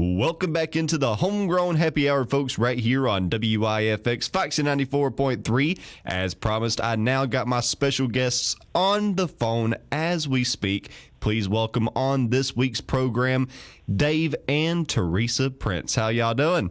Welcome back into the Homegrown Happy Hour, folks, right here on WIFX Foxy 94.3. As promised, I now got my special guests on the phone as we speak. Please welcome on this week's program, Dave and Teresa Prince. How y'all doing?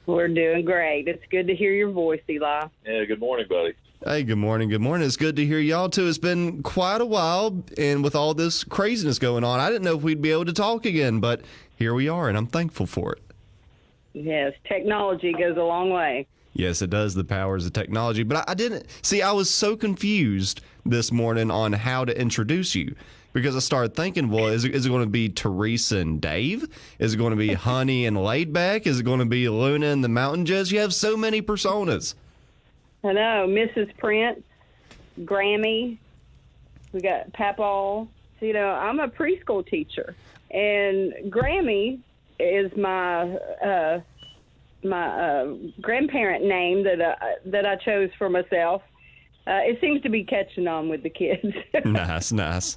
We're doing great. It's good to hear your voice, Eli. Yeah, good morning, buddy. Hey, good morning. Good morning. It's good to hear y'all, too. It's been quite a while, and with all this craziness going on, I didn't know if we'd be able to talk again, but here we are, and I'm thankful for it. Yes, technology goes a long way. Yes, it does, the powers of technology. But I didn't see, I was so confused this morning on how to introduce you because I started thinking, well, is it going to be Teresa and Dave? Is it going to be Honey and Laidback? Is it going to be Luna and the Mountain Jazz? You have so many personas. I know, Mrs. Prince, Grammy, we got Papaw. So, I'm a preschool teacher, and Grammy is my grandparent name that I chose for myself. It seems to be catching on with the kids. Nice.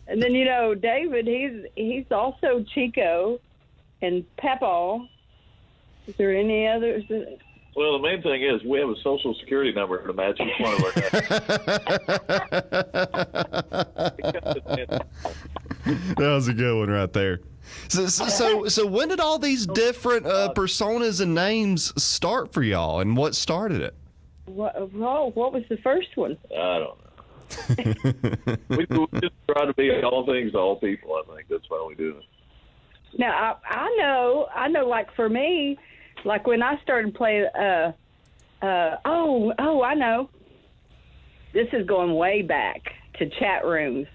And then David, he's also Chico and Papaw. Is there any others? Well, the main thing is we have a social security number to match each one of our That was a good one right there. So when did all these different personas and names start for y'all, and what started it? What was the first one? I don't know. we just try to be all things to all people. I think that's why we do it. Now I know. Like for me, like when I started playing. I know. This is going way back to chat rooms.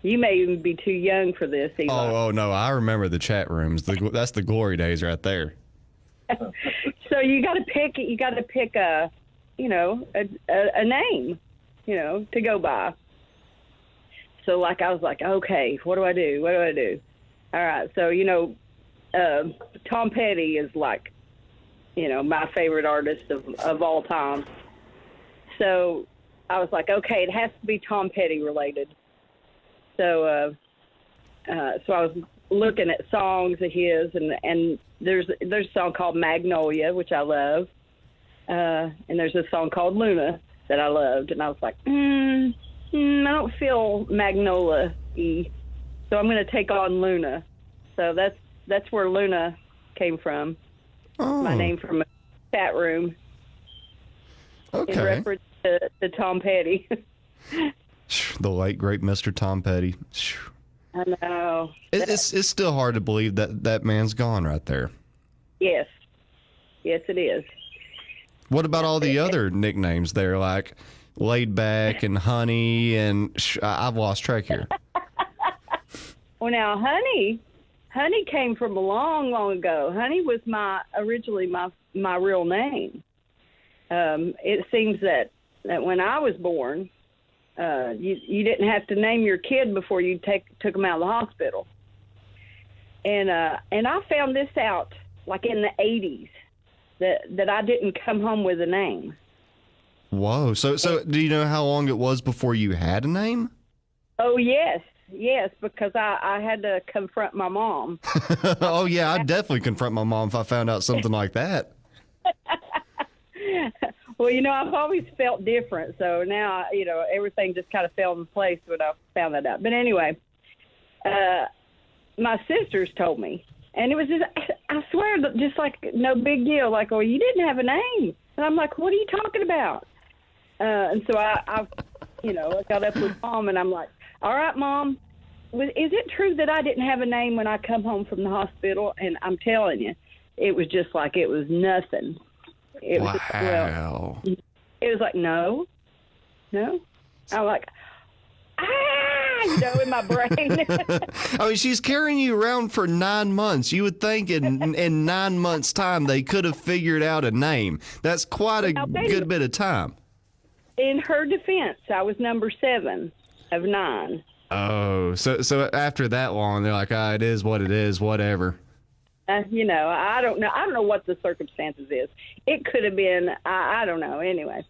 You may even be too young for this, Eli. Oh no, I remember the chat rooms. That's the glory days right there. So you got to pick. You got to pick a name, to go by. So like I was like, okay, what do I do? All right, so Tom Petty is like, my favorite artist of all time. So I was like, okay, it has to be Tom Petty related. So I was looking at songs of his, and there's a song called Magnolia, which I love, and there's a song called Luna that I loved, and I was like, I don't feel Magnolia-y, so I'm going to take on Luna. So that's where Luna came from. Oh. My name from a chat room. Okay. In reference to Tom Petty. The late great Mr. Tom Petty. I know. It's still hard to believe that man's gone right there. Yes, it is. What about all the other nicknames there, like Laidback and Honey and I've lost track here. Well, now Honey came from a long, long ago. Honey was originally my real name. It seems that when I was born, you didn't have to name your kid before you took them out of the hospital. And I found this out like in the 80s that I didn't come home with a name. Whoa. So do you know how long it was before you had a name? Oh, yes, because I had to confront my mom. Oh, yeah, I'd definitely confront my mom if I found out something like that. Well, I've always felt different, so now, everything just kind of fell in place when I found that out. But anyway, my sisters told me, and it was just, I swear, just like no big deal, like, oh, you didn't have a name. And I'm like, what are you talking about? And so I got up with Mom, and I'm like, all right, Mom, is it true that I didn't have a name when I come home from the hospital? And I'm telling you, it was just like it was nothing. It was wow. It was like, no. I'm like, in my brain. I mean, she's carrying you around for 9 months. You would think in 9 months' time they could have figured out a name. That's quite a good bit of time. In her defense, I was number 7 of 9. Oh, so after that long, they're like, it is what it is, whatever. I don't know. I don't know what the circumstances is. It could have been, I don't know. Anyway,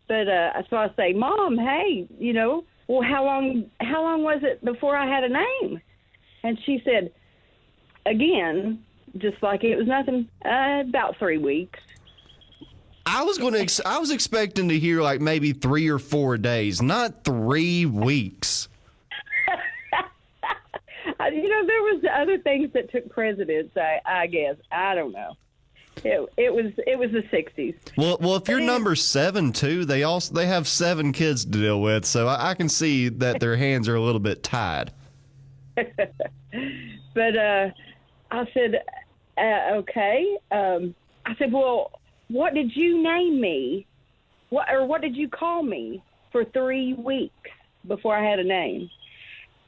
but so I say, Mom, hey, well, how long was it before I had a name? And she said, again, just like it was nothing. About 3 weeks. I was expecting to hear like maybe 3 or 4 days, not 3 weeks. There was other things that took precedence. I guess I don't know. It was the 60s. Well, if you're number 7 too, they have 7 kids to deal with, so I can see that their hands are a little bit tied. But I said, okay. I said, well, what did you name me? What did you call me for 3 weeks before I had a name?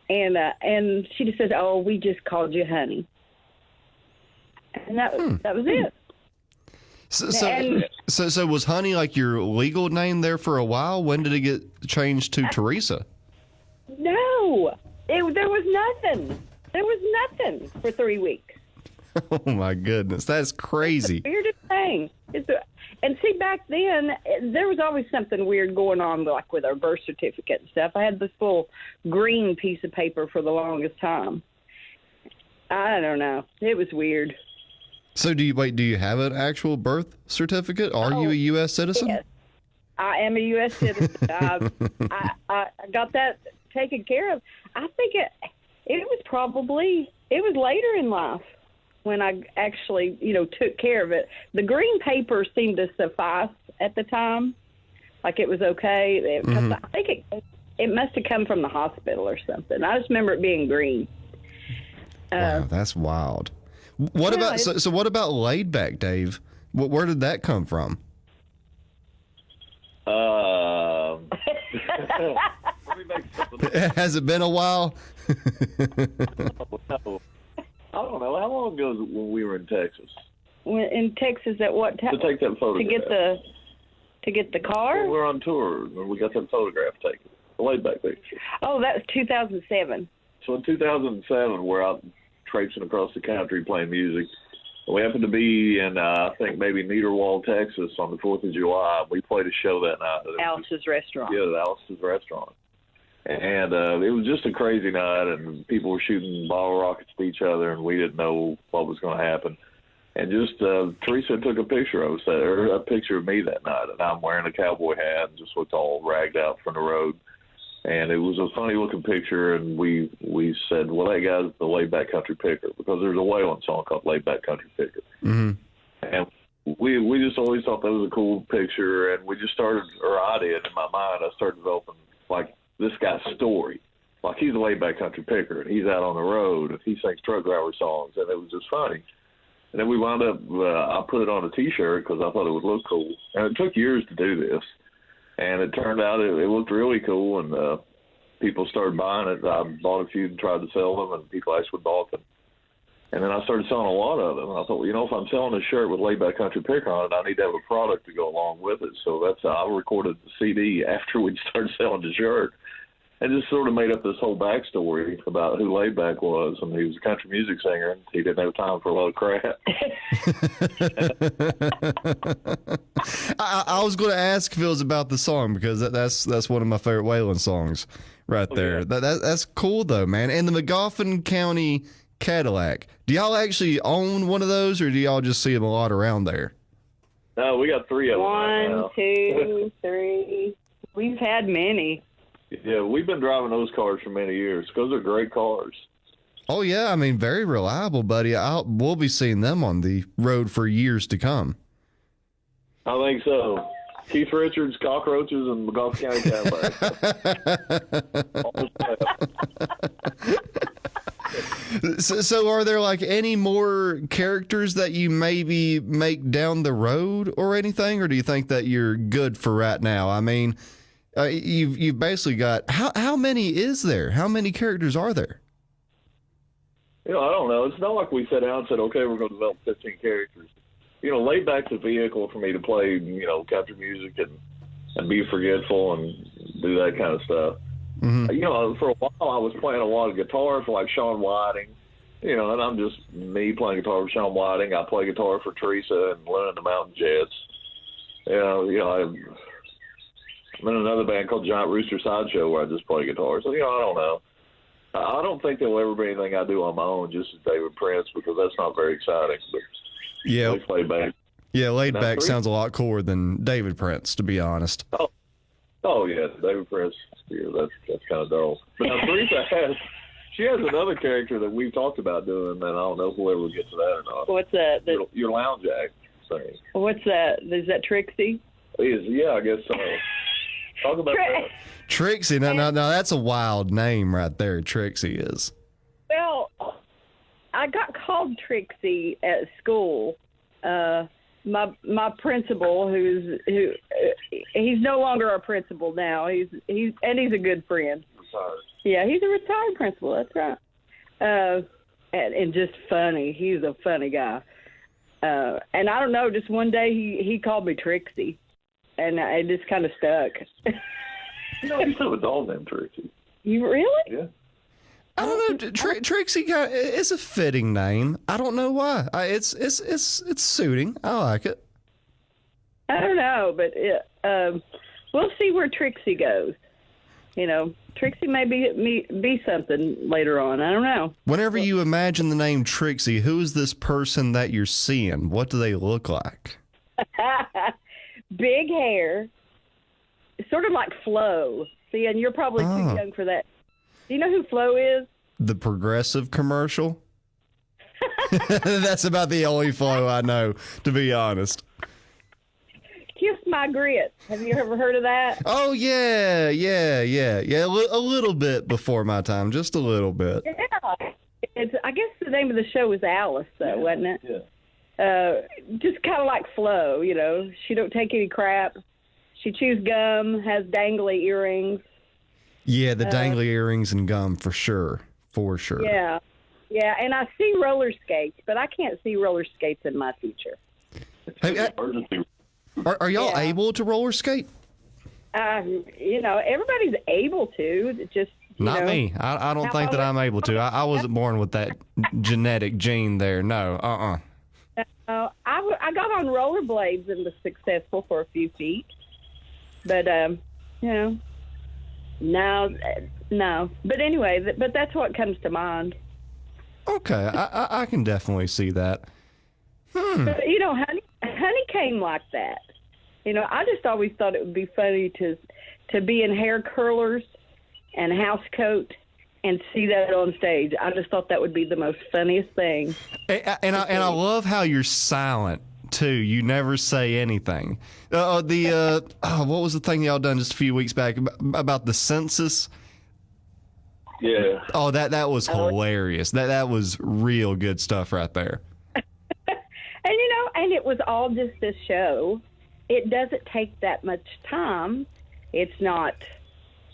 And she just said, oh, we just called you Honey. And that was it. So was Honey like your legal name there for a while? When did it get changed to Teresa? No, there was nothing. There was nothing for 3 weeks. Oh my goodness, that's crazy. It's the weirdest thing. And see, back then there was always something weird going on, like with our birth certificate and stuff. I had this little green piece of paper for the longest time. I don't know. It was weird. So do you have an actual birth certificate? Are you a U.S. citizen? Yes, I am a U.S. citizen. I got that taken care of. I think it was later in life when I actually, took care of it. The green paper seemed to suffice at the time. Like it was okay. I think it must have come from the hospital or something. I just remember it being green. Wow, that's wild. What about Laid Back, Dave? Where did that come from? Has it been a while? I don't know. How long ago was it when we were in Texas? In Texas at what time? To take that photograph. To get the car? We were on tour when we got that photograph taken. The Laid Back picture. Oh, that was 2007. So in 2007, we're out traipsing across the country playing music. We happened to be in, I think, maybe Niederwald, Texas on the 4th of July. We played a show that night. Alice's Restaurant. Yeah, Alice's Restaurant. And it was just a crazy night, and people were shooting bottle rockets at each other, and we didn't know what was going to happen. And just Teresa took a picture of us, or a picture of me that night, and I'm wearing a cowboy hat and just looked all ragged out from the road. And it was a funny-looking picture, and we said, well, that guy's the Laid Back Country Picker, because there's a Waylon song called Laid Back Country Picker. Mm-hmm. And we just always thought that was a cool picture, and we just started, or I did in my mind, I started developing, like, this guy's story. Like, he's a Laid Back Country Picker, and he's out on the road, and he sings truck driver songs, and it was just funny. And then we wound up, I put it on a T-shirt because I thought it would look cool. And it took years to do this. And it turned out it looked really cool, and people started buying it. I bought a few and tried to sell them, and people actually bought them. And then I started selling a lot of them. And I thought, well, if I'm selling a shirt with Laid Back Country Picker on it, I need to have a product to go along with it. So that's how I recorded the CD after we started selling the shirt. And just sort of made up this whole backstory about who Laid Back was. And he was a country music singer, and he didn't have time for a lot of crap. I was going to ask Phil's about the song, because that's one of my favorite Waylon songs right there. Yeah. That's cool, though, man. And the McGoffin County Cadillac. Do y'all actually own one of those, or do y'all just see them a lot around there? No, we got 3 of them. 1, 2, 3. We've had many. Yeah, we've been driving those cars for many years because they're great cars. Oh, yeah. I mean, very reliable, buddy. We'll be seeing them on the road for years to come. I think so. Keith Richards, Cockroaches, and McGoffin County Cadillac. So are there like any more characters that you maybe make down the road or anything, or do you think that you're good for right now? I mean, you've basically got how many is there? How many characters are there? I don't know. It's not like we sat down and said, okay, we're going to develop 15 characters. Laid Back's a vehicle for me to play, country music and be forgetful and do that kind of stuff. Mm-hmm. For a while I was playing a lot of guitar for like Shawn Whiting, and I'm just me playing guitar for Shawn Whiting. I play guitar for Teresa and Lynn and the Mountain Jets. I'm in another band called Giant Rooster Sideshow where I just play guitar. So, I don't know. I don't think there'll ever be anything I do on my own, just as David Prince, because that's not very exciting. But Yeah. Laid Back. Yeah, Laid Now, Back Teresa- sounds a lot cooler than David Prince, to be honest. Oh yeah, David Prince. Yeah, that's kind of dull. But now Teresa has another character that we've talked about doing, and I don't know if we'll ever get to that or not. What's that? Your lounge act thing. What's that? Is that Trixie? Yeah, I guess so. Talk about that. Trixie, now that's a wild name right there. Trixie is. Well, I got called Trixie at school. My principal, he's no longer our principal now. He's a good friend. Retired. Yeah, he's a retired principal. That's right. And just funny. He's a funny guy. And I don't know. Just one day he called me Trixie, and it just kind of stuck. You know, you have a dog named Trixie. You really? Yeah. I don't know. Trixie is a fitting name. I don't know why. It's suiting. I like it. I don't know, but we'll see where Trixie goes. You know, Trixie may be something later on. I don't know. Whenever you imagine the name Trixie, who is this person that you're seeing? What do they look like? Big hair, sort of like Flo. See, and you're probably too young for that. Do you know who Flo is? The Progressive commercial? That's about the only Flo I know, to be honest. Kiss My Grit. Have you ever heard of that? Oh, yeah. A little bit before my time, just a little bit. Yeah. I guess the name of the show was Alice, though, wasn't it? Yeah. Just kind of like Flo, you know. She don't take any crap. She chews gum, has dangly earrings. Yeah, the dangly earrings and gum, for sure. For sure. Yeah. Yeah, and I see roller skates, but I can't see roller skates in my future. Hey, are y'all Yeah. able to roller skate? You know, everybody's able to. It's just Not know, me. I don't think that I'm able to. I wasn't born with that genetic gene there. No. I got on rollerblades and was successful for a few feet, but you know, no. But anyway, but that's what comes to mind. Okay, I can definitely see that. But you know, honey came like that. You know, I just always thought it would be funny to be in hair curlers and house coat and see that on stage. I just thought that would be the most funniest thing. And I love how you're silent too. You never say anything. What was the thing y'all done just a few weeks back about the census? Yeah. Oh, that was hilarious. That was real good stuff right there. And you know, and it was all just this show. It doesn't take that much time. It's not,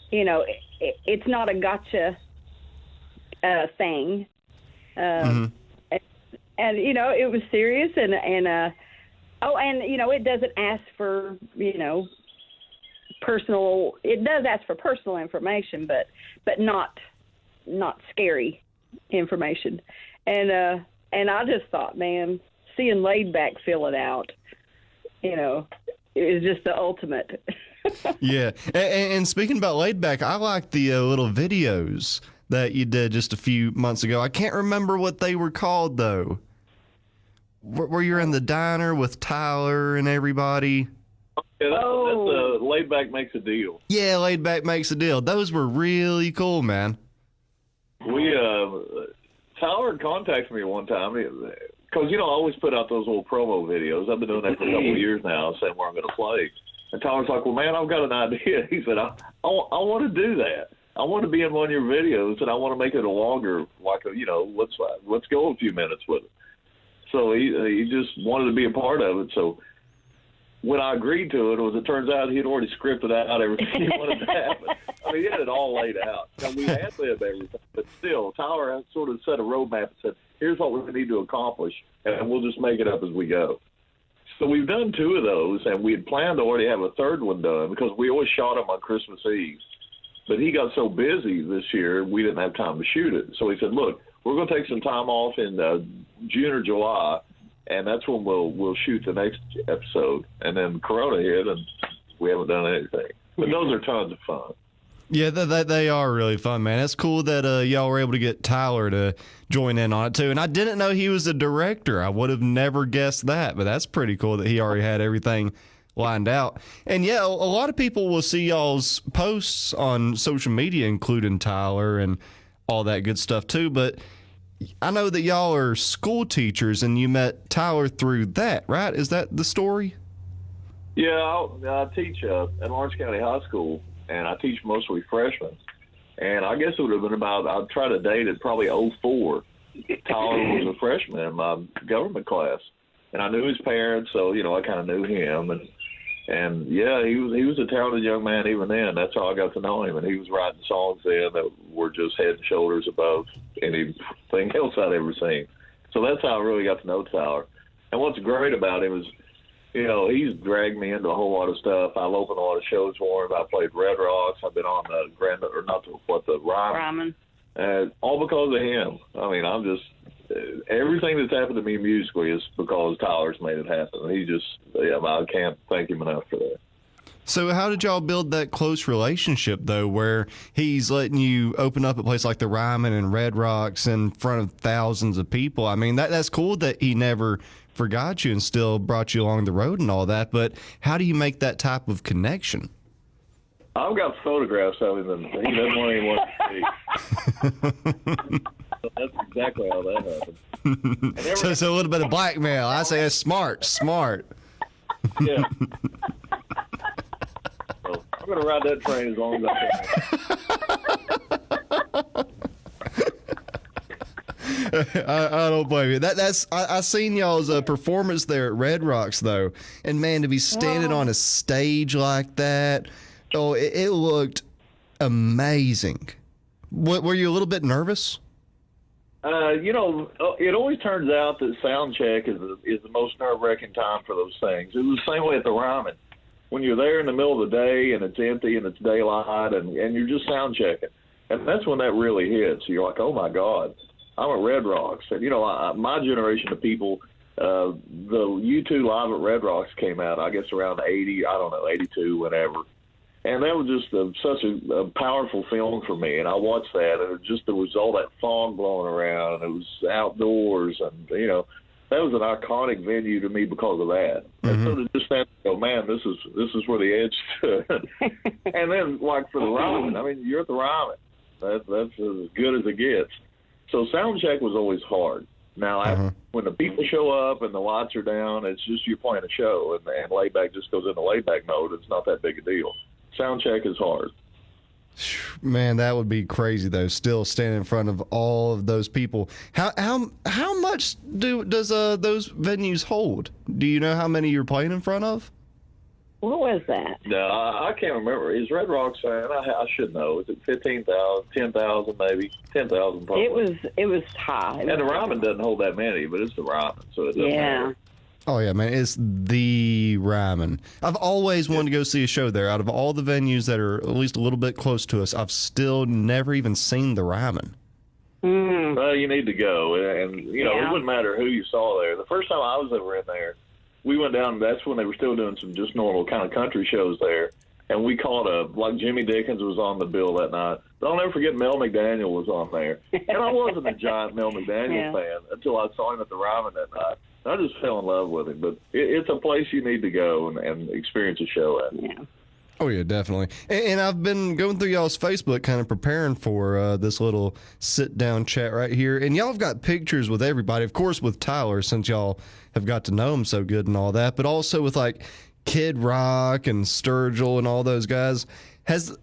you know, it's not a gotcha thing. And you know, it was serious, and you know, it doesn't ask for, you know, personal. It does ask for personal information, but not scary information. And I just thought, man, seeing Laid Back fill it out, you know, it was just the ultimate. Yeah, and speaking about Laid Back, I like the little videos that you did just a few months ago. I can't remember what they were called, though. Where you're in the diner with Tyler and everybody. Yeah, that's Laid Back Makes a Deal. Yeah, Laid Back Makes a Deal. Those were really cool, man. Tyler contacted me one time because, you know, I always put out those little promo videos. I've been doing that for a couple of years now, saying where I'm going to play. And Tyler's like, well, man, I've got an idea. He said, I want to do that. I want to be in one of your videos, and I want to make it a longer, like, you know, let's go a few minutes with it. So he just wanted to be a part of it. So when I agreed to it, it turns out he'd already scripted out everything he wanted to happen. I mean, he had it all laid out. Now, we had lived everything, but still, Tyler sort of set a roadmap and said, here's what we need to accomplish, and we'll just make it up as we go. So we've done two of those, and we had planned to already have a third one done because we always shot them on Christmas Eve. But he got so busy this year, we didn't have time to shoot it. So he said, look, we're going to take some time off in June or July, and that's when we'll shoot the next episode. And then Corona hit, and we haven't done anything. But those are tons of fun. Yeah, they are really fun, man. It's cool that y'all were able to get Tyler to join in on it, too. And I didn't know he was a director. I would have never guessed that, but that's pretty cool that he already had everything lined out. And, yeah, a lot of people will see y'all's posts on social media, including Tyler and all that good stuff, too. But I know that y'all are school teachers, and you met Tyler through that, right? Is that the story? Yeah, I teach at Orange County High School, and I teach mostly freshmen. And I guess it would have been about, I'd try to date it probably '04. Tyler was a freshman in my government class. And I knew his parents, so, I kind of knew him. And yeah, he was a talented young man even then. That's how I got to know him. And he was writing songs then that were just head and shoulders above anything else I'd ever seen. So that's how I really got to know Tyler. And what's great about him is, he's dragged me into a whole lot of stuff. I've opened a lot of shows for him. I played Red Rocks. I've been on the Ryman. All because of him. I mean, I'm just everything that's happened to me musically is because Tyler's made it happen. I can't thank him enough for that. So how did y'all build that close relationship, though, where he's letting you open up a place like the Ryman and Red Rocks in front of thousands of people? I mean, that's cool that he never forgot you and still brought you along the road and all that, but how do you make that type of connection? I've got photographs of him, and he doesn't want anyone to see. So that's exactly how that happened. So a little bit of blackmail. I say it's smart. Yeah. So I'm going to ride that train as long as I can. I don't blame you. I seen y'all's performance there at Red Rocks, though, and man, to be standing on a stage like that, it looked amazing. Were you a little bit nervous? It always turns out that sound check is the most nerve-wracking time for those things. It was the same way at the Ryman. When you're there in the middle of the day and it's empty and it's daylight and you're just sound checking, and that's when that really hits. You're like, oh my God, I'm at Red Rocks. And my generation of people, the U2 Live at Red Rocks came out, I guess around 82, whatever. And that was just such a powerful film for me. And I watched that, and there was all that fog blowing around, and it was outdoors, and that was an iconic venue to me because of that. Mm-hmm. And so to just stand and go, man, this is where the Edge stood. And then like for the Ryman, I mean, you're at the Ryman. That's as good as it gets. So sound check was always hard. Now, when the people show up and the lights are down, it's just you're playing a show, and layback just goes into layback mode. It's not that big a deal. Sound check is hard. Man, that would be crazy though. Still standing in front of all of those people. How much does those venues hold? Do you know how many you're playing in front of? What was that? No, I can't remember. Is Red Rocks? I should know. Is it 15,000, 10,000, maybe 10,000? Probably. It was high. And the Ryman doesn't hold that many, but it's the Ryman, so it doesn't matter. Oh, yeah, man. It's the Ryman. I've always wanted to go see a show there. Out of all the venues that are at least a little bit close to us, I've still never even seen the Ryman. Mm. Well, you need to go. And, it wouldn't matter who you saw there. The first time I was ever in there, we went down, that's when they were still doing some just normal kind of country shows there. And we caught like Jimmy Dickens was on the bill that night. But I'll never forget Mel McDaniel was on there. And I wasn't a giant Mel McDaniel fan until I saw him at the Ryman that night. I just fell in love with him, but it's a place you need to go and experience a show at. Yeah. Oh, yeah, definitely. And I've been going through y'all's Facebook kind of preparing for this little sit-down chat right here. And y'all have got pictures with everybody, of course, with Tyler, since y'all have got to know him so good and all that, but also with, like, Kid Rock and Sturgill and all those guys.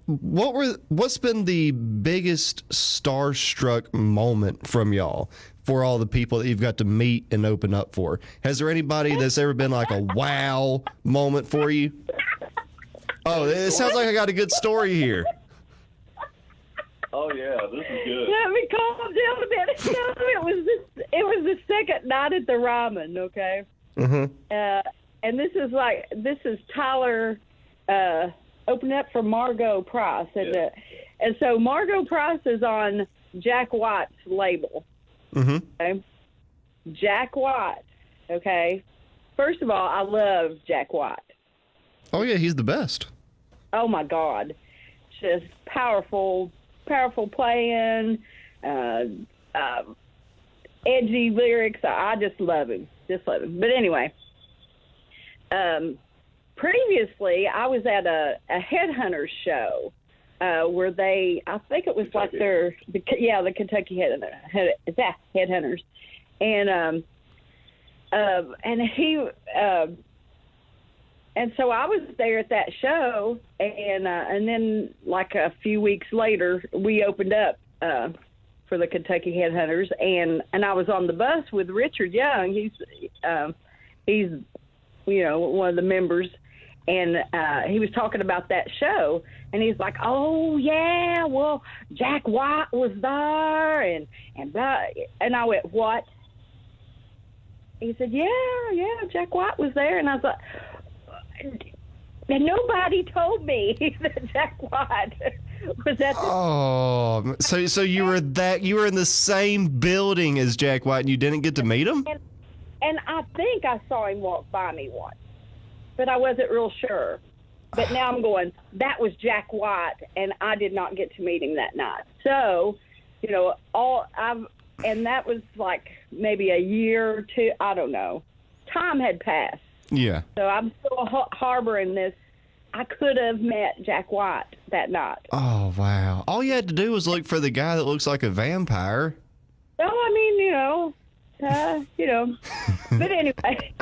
What's been the biggest starstruck moment from y'all for all the people that you've got to meet and open up for? Has there anybody that's ever been like a wow moment for you? Oh, it sounds like I got a good story here. Oh yeah, this is good. Let me calm down a bit. No, it was the second night at the Ryman, okay? Mm-hmm. And this is Tyler opening up for Margot Price, and so Margot Price is on Jack White's label. Mm-hmm. Okay? Jack White. Okay. First of all, I love Jack White. Oh yeah, he's the best. Oh my God. just powerful playing, edgy lyrics. I just love him. But anyway, previously I was at a Headhunters show where I think it was like the Kentucky Headhunters, and so I was there at that show, and then like a few weeks later, we opened up for the Kentucky Headhunters, and I was on the bus with Richard Young. He's one of the members, and he was talking about that show, and he's like, "Oh yeah, well Jack White was there," and I went, "What?" He said, "Yeah, Jack White was there," and I was like, and nobody told me that Jack White was at the... Oh, so you were in the same building as Jack White and you didn't get to meet him? And I think I saw him walk by me once, but I wasn't real sure. But now I'm going, that was Jack White, and I did not get to meet him that night. So, and that was like maybe a year or two, I don't know. Time had passed. Yeah. So I'm still harboring this. I could have met Jack White that night. Oh, wow. All you had to do was look for the guy that looks like a vampire. Well, I mean, but anyway.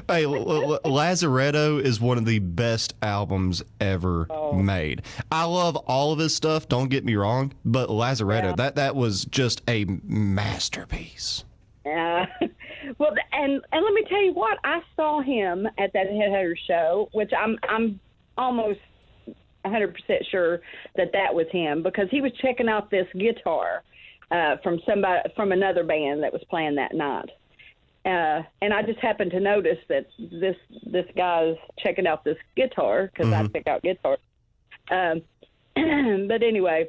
Hey, Lazaretto is one of the best albums ever made. I love all of his stuff, don't get me wrong, but Lazaretto, that was just a masterpiece. Well, and let me tell you what, I saw him at that Headhunters show, which I'm almost 100% sure that was him, because he was checking out this guitar from another band that was playing that night. And I just happened to notice that this guy's checking out this guitar, because I pick out guitars. But anyway,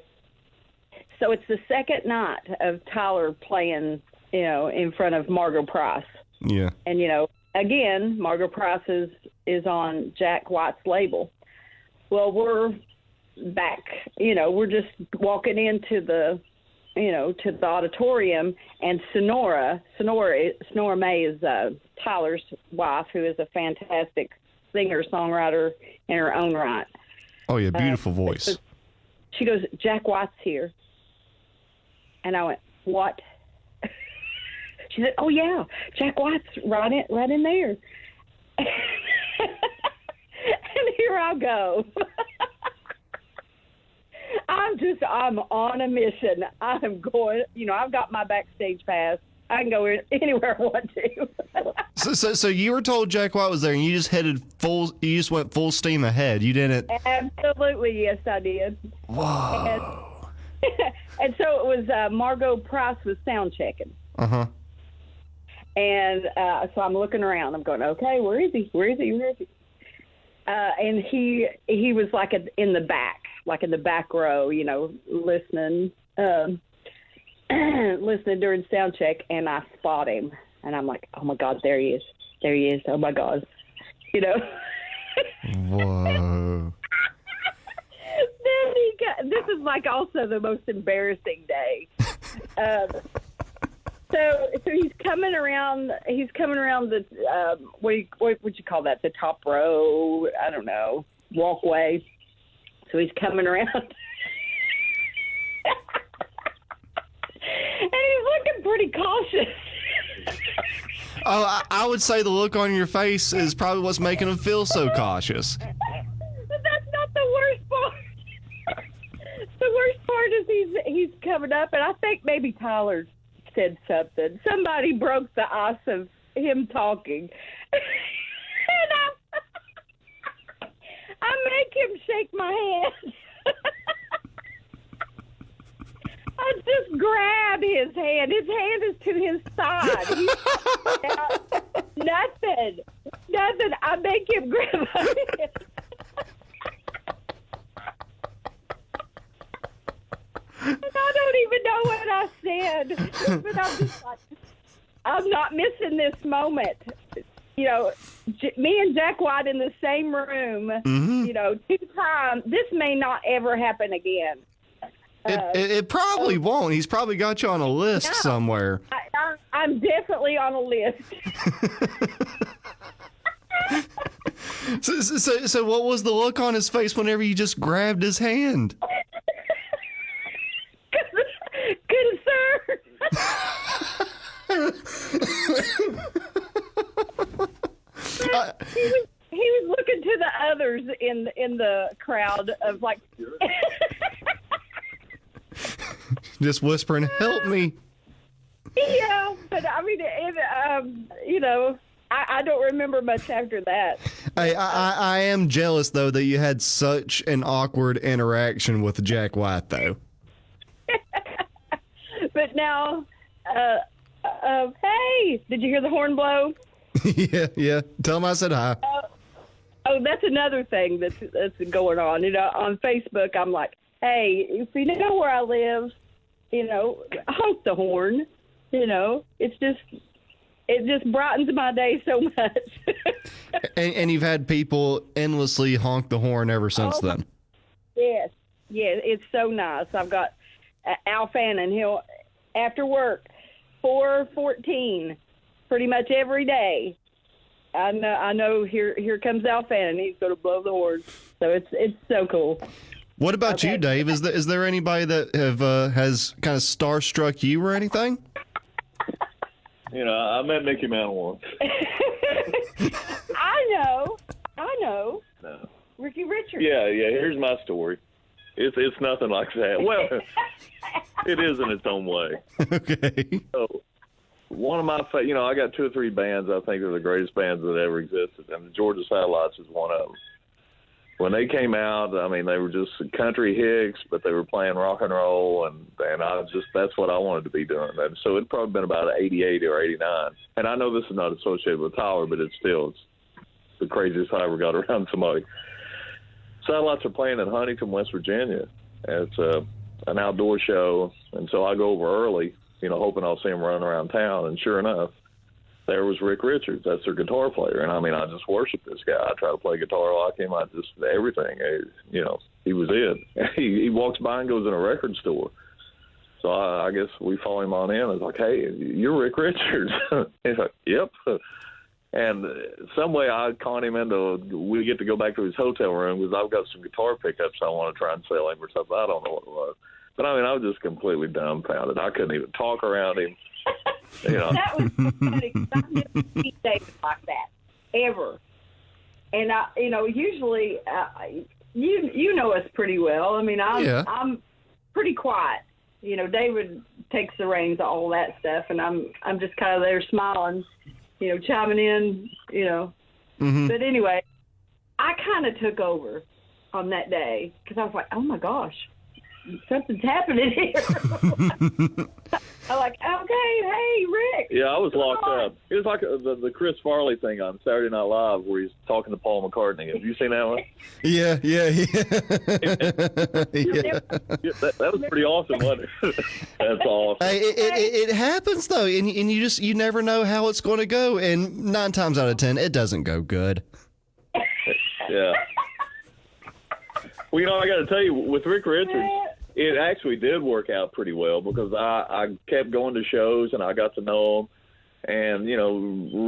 so it's the second night of Tyler playing, in front of Margot Price. Yeah. And, again, Margot Price is on Jack White's label. Well, we're back, we're just walking into the auditorium, and Sonora May is Tyler's wife, who is a fantastic singer-songwriter in her own right. Oh, yeah, beautiful voice. She goes, "Jack White's here." And I went, "What?" She said, "Oh, yeah, Jack White's right in there." And here I go. I'm on a mission. I'm going, I've got my backstage pass. I can go anywhere I want to. So you were told Jack White was there, and you just went full steam ahead. You didn't. Absolutely, yes, I did. Whoa. And so it was Margot Price was sound checking. And so I'm looking around. I'm going, okay, where is he? And he was like in the back row, listening during sound check, and I spot him, and I'm like, oh my God, there he is. Oh my God, Whoa. Then this is like also the most embarrassing day. So he's coming around the what would you call that? The top row? I don't know, walkway. So he's coming around, and he's looking pretty cautious. Oh, I would say the look on your face is probably what's making him feel so cautious. But that's not the worst part. The worst part is he's coming up, and I think maybe Tyler said something. Somebody broke the ice of him talking. And I make him shake my hand. I just grab his hand. His hand is to his side. Nothing. I make him grab my hand. And I don't even know what I said, but I'm just like, I'm not missing this moment. me and Jack White in the same room, 2 times. This may not ever happen again. It probably won't. He's probably got you on a list somewhere. I'm definitely on a list. So what was the look on his face whenever you just grabbed his hand? Good sir. He was looking to the others in the crowd of like just whispering, "Help me." Yeah, but I mean, I don't remember much after that. I am jealous though that you had such an awkward interaction with Jack White though. But now, hey, did you hear the horn blow? Yeah. Tell him I said hi. That's another thing that's going on. On Facebook, I'm like, hey, if you know where I live, honk the horn. It just brightens my day so much. and you've had people endlessly honk the horn ever since then. Yes, it's so nice. I've got Al Fannin. He'll after work 4:14, pretty much every day. I know. Here comes Al Fannin. He's going to blow the horn. So it's so cool. What about you, Dave? Is there anybody that has kind of starstruck you or anything? I met Mickey Mantle once. I know. No. Ricky Richards. Yeah. Here's my story. It's nothing like that. Well, it is in its own way. Okay. So, one of my, I got 2 or 3 bands I think are the greatest bands that ever existed, and the Georgia Satellites is one of them. When they came out, I mean, they were just country hicks, but they were playing rock and roll, and that's what I wanted to be doing. And so it'd probably been about 88 or 89. And I know this is not associated with Tyler, but it's the craziest I ever got around somebody. Satellites are playing in Huntington, West Virginia. It's an outdoor show, and so I go over early, hoping I'll see him running around town. And sure enough, there was Rick Richards. That's their guitar player. And, I just worship this guy. I try to play guitar like him. Everything. He was it. He walks by and goes in a record store. So I guess we follow him on in. I was like, hey, you're Rick Richards. He's like, yep. And some way I con him into, we get to go back to his hotel room because I've got some guitar pickups I want to try and sell him or something. I don't know what it was. But, I was just completely dumbfounded. I couldn't even talk around him. That was so funny because I've never seen David like that, ever. And, usually, you know us pretty well. I'm pretty quiet. David takes the reins of all that stuff, and I'm just kind of there smiling, chiming in, Mm-hmm. But anyway, I kind of took over on that day because I was like, oh, my gosh, something's happening here. I'm like, okay, hey, Rick. Yeah, I was locked up. It was like the Chris Farley thing on Saturday Night Live where he's talking to Paul McCartney. Have you seen that one? Yeah. That was pretty awesome, wasn't it? That's awesome. Hey, it happens though, and you never know how it's going to go, and 9 times out of 10, it doesn't go good. Yeah. Well, I got to tell you, with Rick Richards, it actually did work out pretty well because I kept going to shows and I got to know him. And,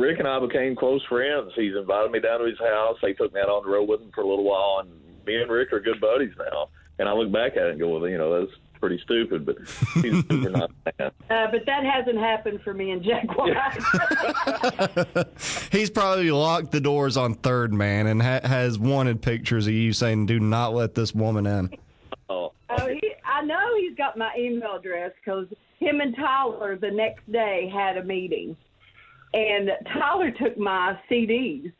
Rick and I became close friends. He's invited me down to his house. They took me out on the road with him for a little while, and me and Rick are good buddies now. And I look back at it and go, well, that's pretty stupid, but he's a super nice man. But that hasn't happened for me and Jack White. He's probably locked the doors on Third Man and has wanted pictures of you saying, do not let this woman in. I know he's got my email address because him and Tyler the next day had a meeting. And Tyler took my CDs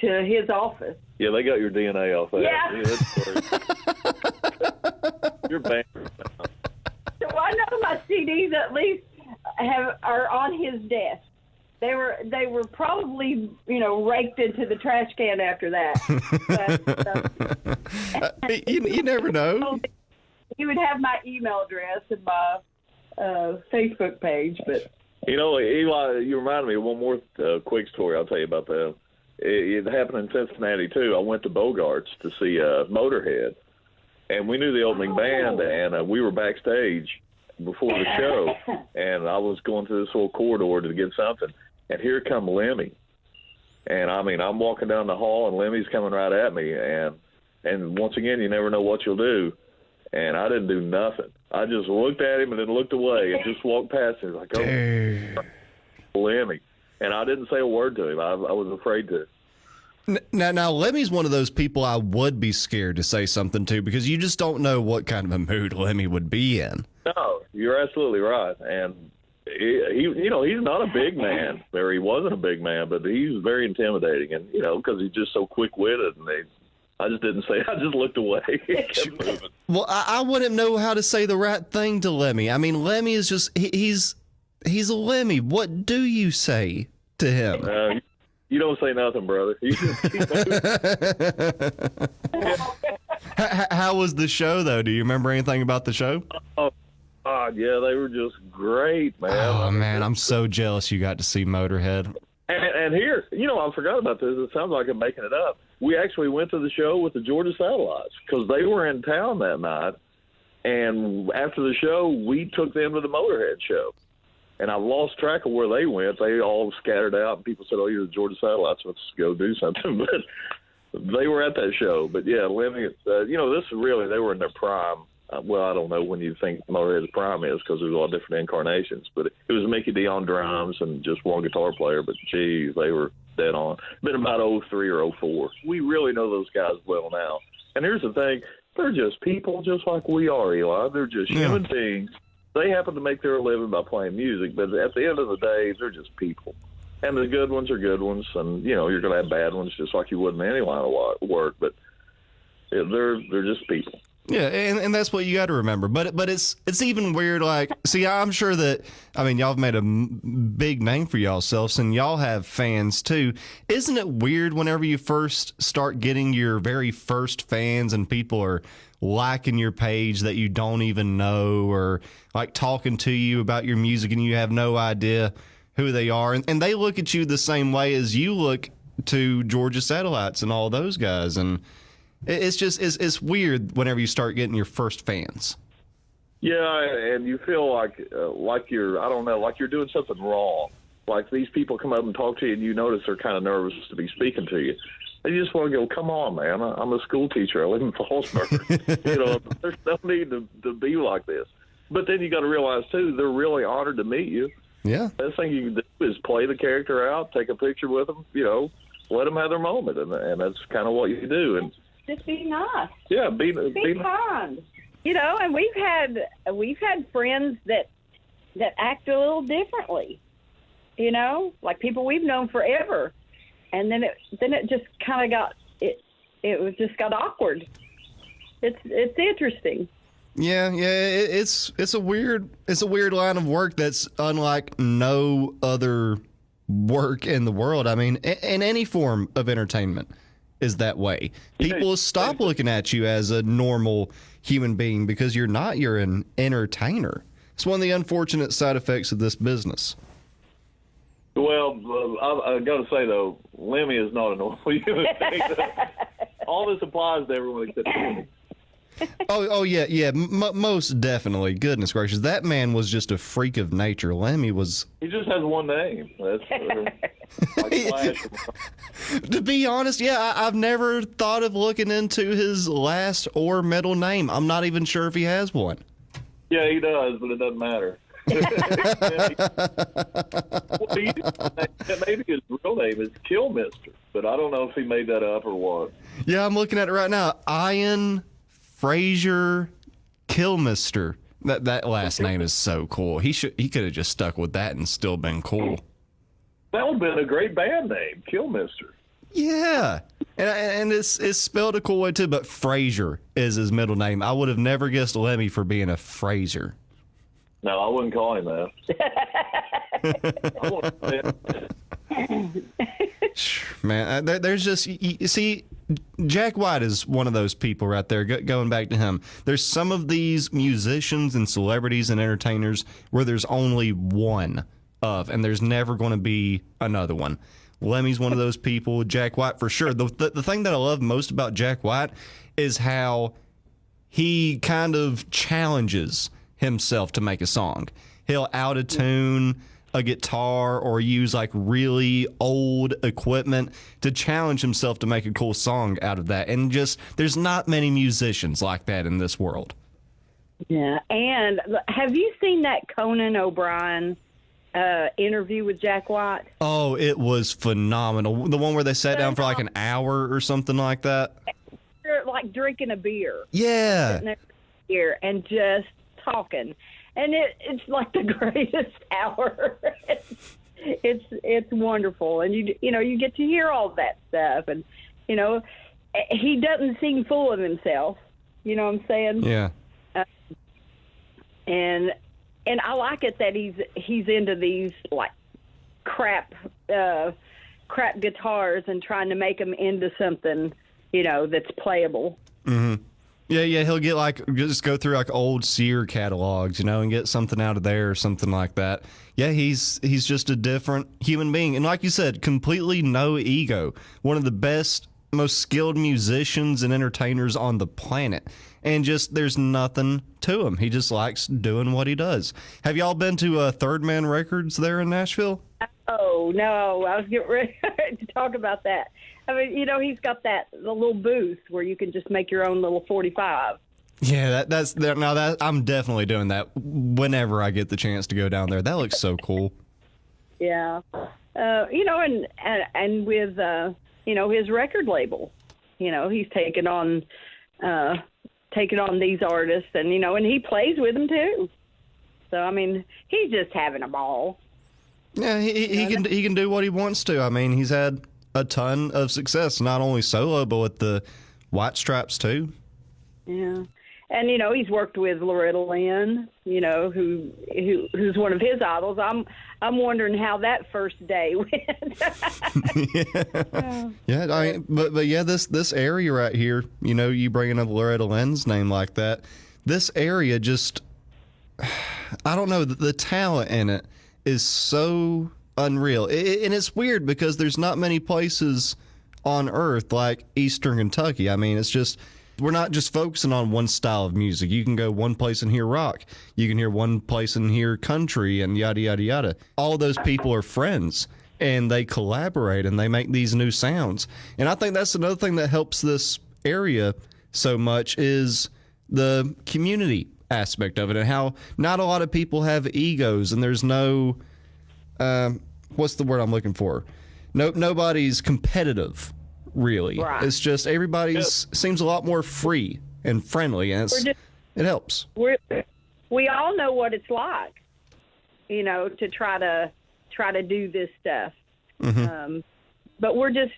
to his office. Yeah, they got your DNA off that. Yeah. You're banned. So I know my CDs at least are on his desk. They were probably, raked into the trash can after that. But, you never know. He would have my email address and my Facebook page, but You know, Eli, you reminded me of one more quick story I'll tell you about that. It happened in Cincinnati, too. I went to Bogart's to see Motorhead, and we knew the opening band, and we were backstage before the show, and I was going through this little corridor to get something, and here come Lemmy. And, I mean, I'm walking down the hall, and Lemmy's coming right at me, and once again, you never know what you'll do. And I didn't do nothing. I just looked at him and then looked away and just walked past him like, oh, Lemmy. And I didn't say a word to him. I was afraid to. Now, Lemmy's one of those people I would be scared to say something to because you just don't know what kind of a mood Lemmy would be in. No, you're absolutely right. And he you know, he's not a big man, or he wasn't a big man, but he's very intimidating. And, you know, because he's just so quick-witted, and I just didn't say. I just looked away. Kept moving. Well, I wouldn't know how to say the right thing to Lemmy. I mean, Lemmy is just he's a Lemmy. What do you say to him? You don't say nothing, brother. You just keep moving. How was the show, though? Do you remember anything about the show? Oh, God, yeah, they were just great, man. Oh, man, I'm so jealous you got to see Motorhead. And here, you know, I forgot about this. It sounds like I'm making it up. We actually went to the show with the Georgia Satellites because they were in town that night. And after the show, we took them to the Motorhead show. And I lost track of where they went. They all scattered out, and people said, oh, you're the Georgia Satellites. Let's go do something. But they were at that show. But, yeah, Lemmy, you know, this is really, they were in their prime. Well, I don't know when you think Motorhead's prime is because there's all different incarnations. But it was Mickey D on drums and just one guitar player. But, geez, they were dead on. Been about 03 or 04. We really know those guys well now. And here's the thing. They're just people just like we are, Eli. They're just human beings. They happen to make their living by playing music. But at the end of the day, they're just people. And the good ones are good ones. And, you know, you're going to have bad ones just like you would in any line of work. But they're just people. Yeah, and that's what you got to remember. But it's even weird. Like, see, I'm sure that, I mean, y'all have made a big name for yourselves, and y'all have fans too. Isn't it weird whenever you first start getting your very first fans and people are liking your page that you don't even know, or like talking to you about your music and you have no idea who they are, and they look at you the same way as you look to Georgia Satellites and all those guys, and it's just it's weird whenever you start getting your first fans. Yeah, and you feel like you're, I don't know, like you're doing something wrong. Like these people come up and talk to you, and you notice they're kind of nervous to be speaking to you. They just want to go, come on, man. I'm a school teacher. I live in Fallsburg. You know, there's no need to be like this. But then you got to realize too, they're really honored to meet you. Yeah. Best thing you can do is play the character out, take a picture with them. You know, let them have their moment, and that's kind of what you do. And just be nice. Yeah, be kind. You know, and we've had friends that act a little differently. You know, like people we've known forever, and then it just kind of got it just got awkward. It's interesting. Yeah, it's a weird line of work that's unlike no other work in the world. I mean, in any form of entertainment is that way. People stop looking at you as a normal human being because you're not. You're an entertainer. It's one of the unfortunate side effects of this business. Well, I got to say, though, Lemmy is not a normal human being. All this applies to everyone except Lemmy. Oh yeah, most definitely. Goodness gracious, that man was just a freak of nature. Lemmy was. He just has one name. That's like Flash. To be honest, yeah, I've never thought of looking into his last or middle name. I'm not even sure if he has one. Yeah, he does, but it doesn't matter. Maybe his real name is Killmister, but I don't know if he made that up or what. Yeah, I'm looking at it right now. Ian Fraser Killmister. That last name is so cool. He could have just stuck with that and still been cool. That would have been a great band name, Killmister. Yeah, and it's spelled a cool way too. But Fraser is his middle name. I would have never guessed Lemmy for being a Fraser. No, I wouldn't call him that. Man, there's just, you see, Jack White is one of those people right there, going back to him. There's some of these musicians and celebrities and entertainers where there's only one of, and there's never going to be another one. Lemmy's one of those people. Jack White for sure. The thing that I love most about Jack White is how he kind of challenges himself to make a song. He'll out-of-tune a guitar or use like really old equipment to challenge himself to make a cool song out of that. And just, there's not many musicians like that in this world. Yeah. And have you seen that Conan O'Brien interview with Jack White? Oh, it was phenomenal. The one where they sat down for like an hour or something like that. They're like drinking a beer. Yeah. Sitting there here and just talking. And it's like the greatest hour. It's wonderful, and you get to hear all that stuff, and he doesn't seem full of himself. You know what I'm saying? Yeah. And I like it that he's into these like crap guitars and trying to make them into something that's playable. Mm-hmm. Yeah, he'll get just go through like old Sear catalogs, and get something out of there or something like that. Yeah, he's just a different human being. And like you said, completely no ego. One of the best, most skilled musicians and entertainers on the planet. And just, there's nothing to him. He just likes doing what he does. Have y'all been to Third Man Records there in Nashville? Oh, no, I was getting ready to talk about that. I mean, he's got the little booth where you can just make your own little 45. Yeah, I'm definitely doing that whenever I get the chance to go down there. That looks so cool. Yeah. And with, his record label, he's taken on these artists and he plays with them too. So, I mean, he's just having a ball. Yeah, he can do what he wants to. I mean, he's had a ton of success, not only solo, but with the White Stripes too. Yeah. And, he's worked with Loretta Lynn, who's one of his idols. I'm wondering how that first day went. Yeah. I mean, but yeah, this area right here, you bringing up Loretta Lynn's name like that, this area just, I don't know, the talent in it is so unreal. And it's weird because there's not many places on earth like Eastern Kentucky. I mean, it's just, we're not just focusing on one style of music. You can go one place and hear rock. You can hear one place and hear country and yada, yada, yada. All those people are friends and they collaborate and they make these new sounds. And I think that's another thing that helps this area so much is the community aspect of it and how not a lot of people have egos and there's no, what's the word I'm looking for? Nobody's competitive. Really, right. It's just everybody's seems a lot more free and friendly, and it helps. We all know what it's like, to try to do this stuff. Mm-hmm. But we're just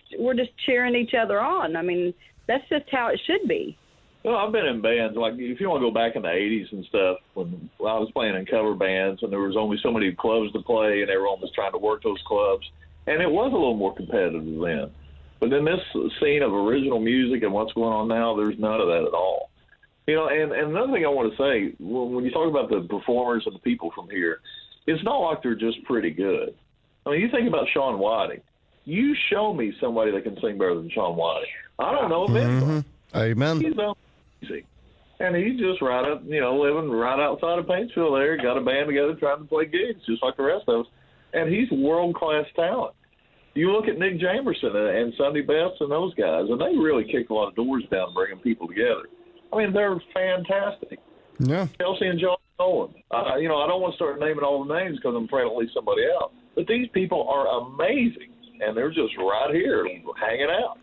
cheering each other on. I mean, that's just how it should be. Well, I've been in bands, like if you want to go back in the 80s and stuff, when I was playing in cover bands and there was only so many clubs to play and everyone was trying to work those clubs, and it was a little more competitive then. But in this scene of original music and what's going on now, there's none of that at all. And another thing I want to say, when you talk about the performers and the people from here, it's not like they're just pretty good. I mean, you think about Shawn Whiting. You show me somebody that can sing better than Shawn Whiting. I don't know if mm-hmm. Amen. He's amazing. And he's just living right outside of Paintsville there, got a band together trying to play gigs just like the rest of us. And he's world-class talent. You look at Nick Jamerson and Sunday Best and those guys, and they really kick a lot of doors down bringing people together. I mean, they're fantastic. Yeah. Chelsea and John Nolan. I don't want to start naming all the names because I'm afraid I'll leave somebody out. But these people are amazing, and they're just right here hanging out.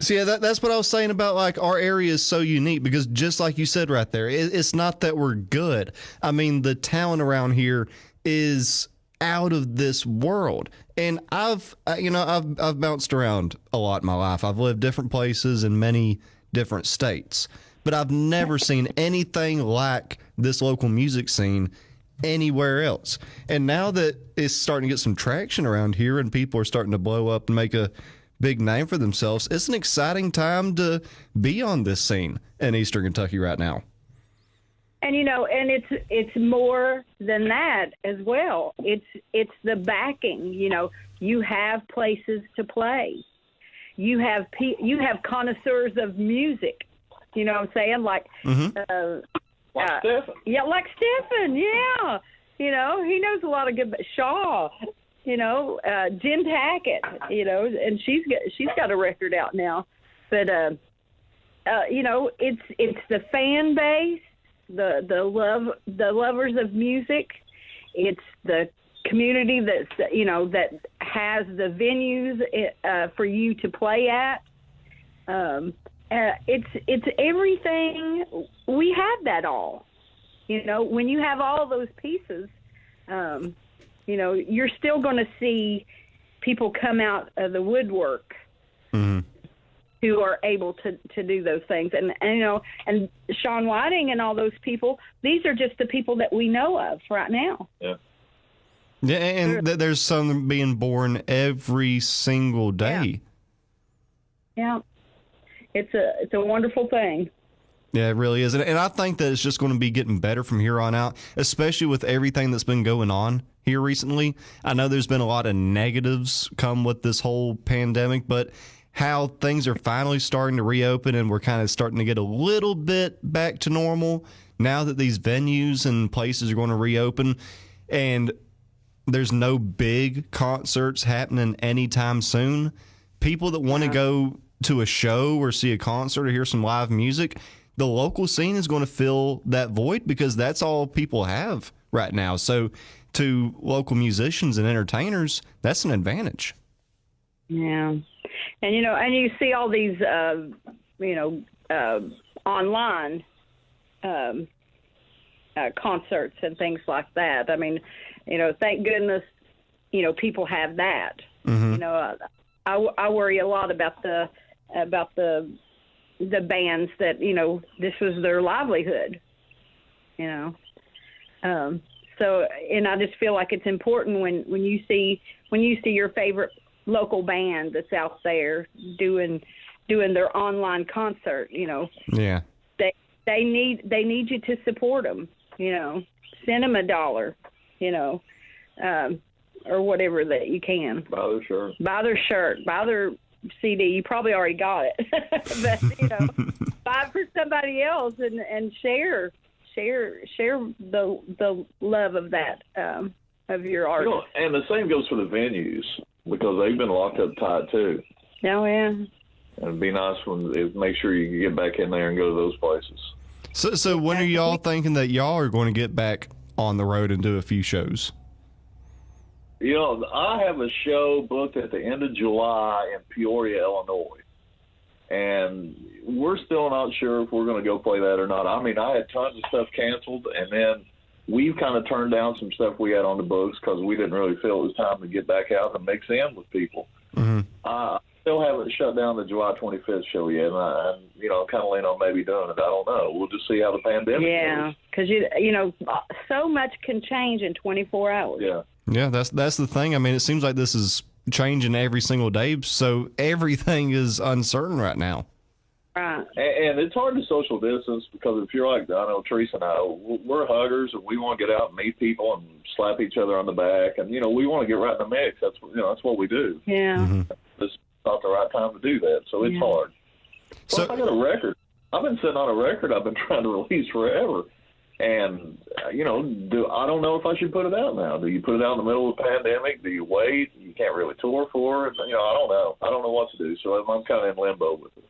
See, that's what I was saying about, like, our area is so unique because just like you said right there, it's not that we're good. I mean, the talent around here is out of this world. And I've bounced around a lot in my life. I've lived different places in many different states, but I've never seen anything like this local music scene anywhere else. And now that it's starting to get some traction around here and people are starting to blow up and make a big name for themselves, it's an exciting time to be on this scene in Eastern Kentucky right now. And and it's more than that as well. It's the backing. You have places to play. You have connoisseurs of music. You know what I'm saying? Like, like Stephen. Yeah, like Stephen. Yeah, he knows a lot of good. Shaw. Jen Tackett. And she's got a record out now. But it's the fan base. The lovers of music. It's the community that has the venues for you to play at. It's everything. We have that all. When you have all those pieces, you're still going to see people come out of the woodwork. Mm-hmm. Who are able to do those things. And Sean Whiting and all those people, these are just the people that we know of right now. Yeah. Yeah, and there's some being born every single day. Yeah. It's a wonderful thing. Yeah, it really is. And I think that it's just going to be getting better from here on out, especially with everything that's been going on here recently. I know there's been a lot of negatives come with this whole pandemic, but how things are finally starting to reopen and we're kind of starting to get a little bit back to normal now that these venues and places are going to reopen, and there's no big concerts happening anytime soon. People that want to go to a show or see a concert or hear some live music, the local scene is going to fill that void because that's all people have right now. So to local musicians and entertainers, that's an advantage. Yeah. And you see all these, online concerts and things like that. I mean, thank goodness, people have that. Mm-hmm. I worry a lot about the bands that this was their livelihood. So, and I just feel like it's important when you see your favorite local band that's out there doing their online concert, Yeah. They need you to support them, send them $1, or whatever that you can. Buy their shirt. Buy their CD. You probably already got it, but buy it for somebody else and share the love of that of your art. And the same goes for the venues, because they've been locked up tight too. Oh yeah. And it'd be nice make sure you can get back in there and go to those places. So when are y'all thinking that y'all are going to get back on the road and do a few shows? I have a show booked at the end of July in Peoria, Illinois. And we're still not sure if we're going to go play that or not. I mean, I had tons of stuff canceled, and then we've kind of turned down some stuff we had on the books because we didn't really feel it was time to get back out and mix in with people. Mm-hmm. I still haven't shut down the July 25th show yet, and I'm kind of leaning on maybe doing it. I don't know. We'll just see how the pandemic goes. Yeah, because so much can change in 24 hours. Yeah. Yeah, that's the thing. I mean, it seems like this is changing every single day, so everything is uncertain right now. Right. And it's hard to social distance because if you're like, I know Teresa and I, we're huggers and we want to get out and meet people and slap each other on the back, and we want to get right in the mix. That's what we do. Yeah. Mm-hmm. It's not the right time to do that, so it's hard. Plus, I got a record. I've been sitting on a record I've been trying to release forever. And, I don't know if I should put it out now. Do you put it out in the middle of the pandemic? Do you wait? You can't really tour for it. I don't know. I don't know what to do. So I'm kind of in limbo with it.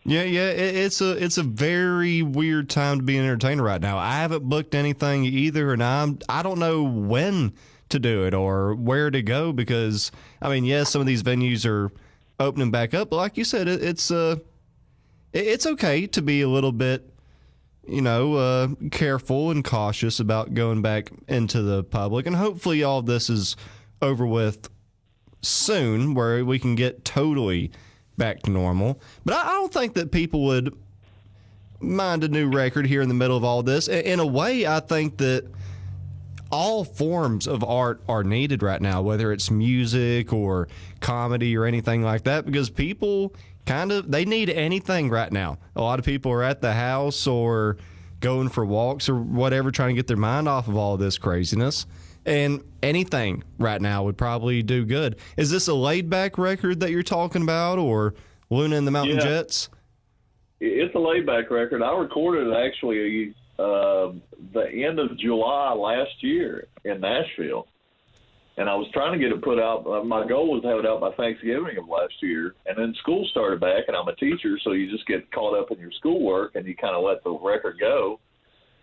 Yeah. It's a very weird time to be an entertainer right now. I haven't booked anything either, and I don't know when to do it or where to go because, yes, some of these venues are opening back up. But like you said, it's okay to be a little bit, careful and cautious about going back into the public. And hopefully all this is over with soon where we can get totally back to normal. But I don't think that people would mind a new record here in the middle of all this. In a way, I think that all forms of art are needed right now, whether it's music or comedy or anything like that, because people they need anything right now. A lot of people are at the house or going for walks or whatever, trying to get their mind off of all this craziness. And anything right now would probably do good. Is this a laid-back record that you're talking about, or Luna and the Mountain Jets? It's a laid-back record. I recorded it actually the end of July last year in Nashville. And I was trying to get it put out. My goal was to have it out by Thanksgiving of last year. And then school started back, and I'm a teacher, so you just get caught up in your schoolwork, and you kind of let the record go.